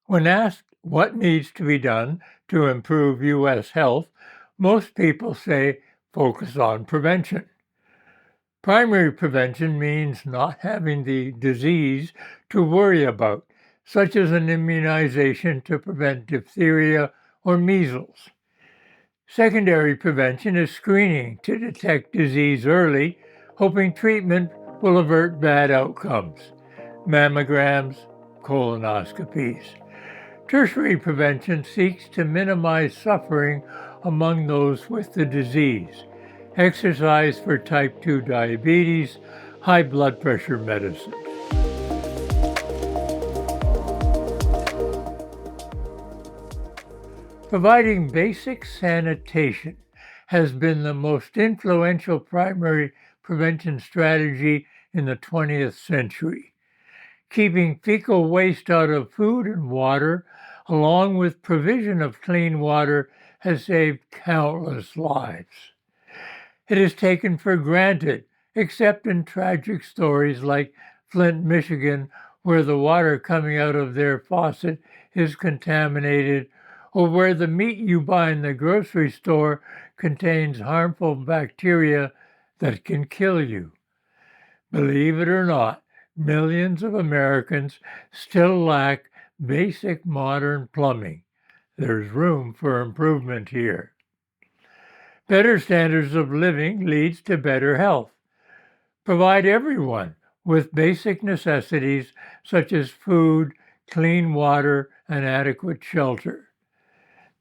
When asked what needs to be done to improve U.S. health, most people say focus on prevention. Primary prevention means not having the disease to worry about, such as an immunization to prevent diphtheria or measles. Secondary prevention is screening to detect disease early, hoping treatment will avert bad outcomes. Mammograms, colonoscopies. Tertiary prevention seeks to minimize suffering among those with the disease. Exercise for type 2 diabetes, high blood pressure medicines. Providing basic sanitation has been the most influential primary prevention strategy in the 20th century. Keeping fecal waste out of food and water, along with provision of clean water, has saved countless lives. It is taken for granted, except in tragic stories like Flint, Michigan, where the water coming out of their faucet is contaminated, or where the meat you buy in the grocery store contains harmful bacteria that can kill you. Believe it or not, millions of Americans still lack basic modern plumbing. There's room for improvement here. Better standards of living leads to better health. Provide everyone with basic necessities such as food, clean water, and adequate shelter.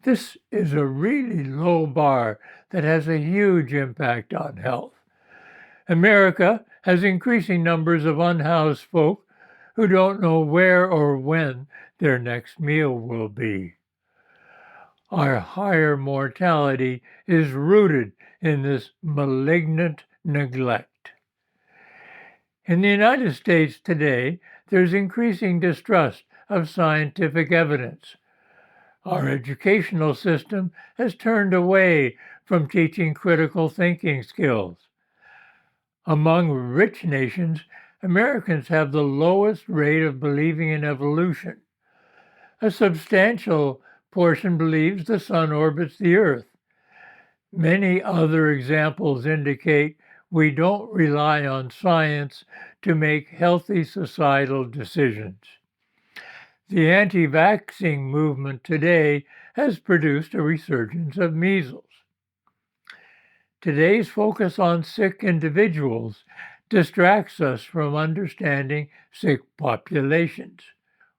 This is a really low bar that has a huge impact on health. America has increasing numbers of unhoused folk who don't know where or when their next meal will be. Our higher mortality is rooted in this malignant neglect. In the United States today, there's increasing distrust of scientific evidence. Our educational system has turned away from teaching critical thinking skills. Among rich nations, Americans have the lowest rate of believing in evolution. A substantial portion believes the sun orbits the earth. Many other examples indicate we don't rely on science to make healthy societal decisions. The anti-vaxing movement today has produced a resurgence of measles. Today's focus on sick individuals distracts us from understanding sick populations.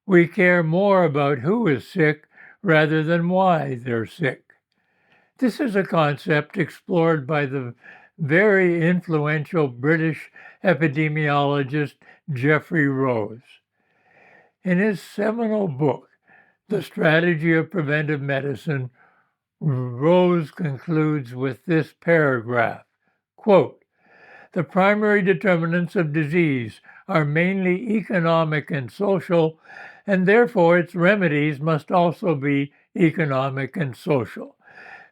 We care more about who is sick rather than why they're sick. This is a concept explored by the very influential British epidemiologist Geoffrey Rose. In his seminal book, The Strategy of Preventive Medicine, Rose concludes with this paragraph, quote, "The primary determinants of disease are mainly economic and social, and therefore its remedies must also be economic and social.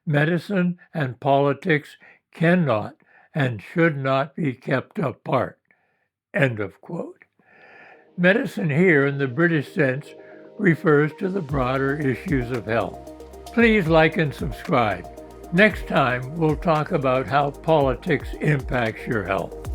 Medicine and politics cannot and should not be kept apart." End of quote. Medicine here, in the British sense, refers to the broader issues of health. Please like and subscribe. Next time, we'll talk about how politics impacts your health.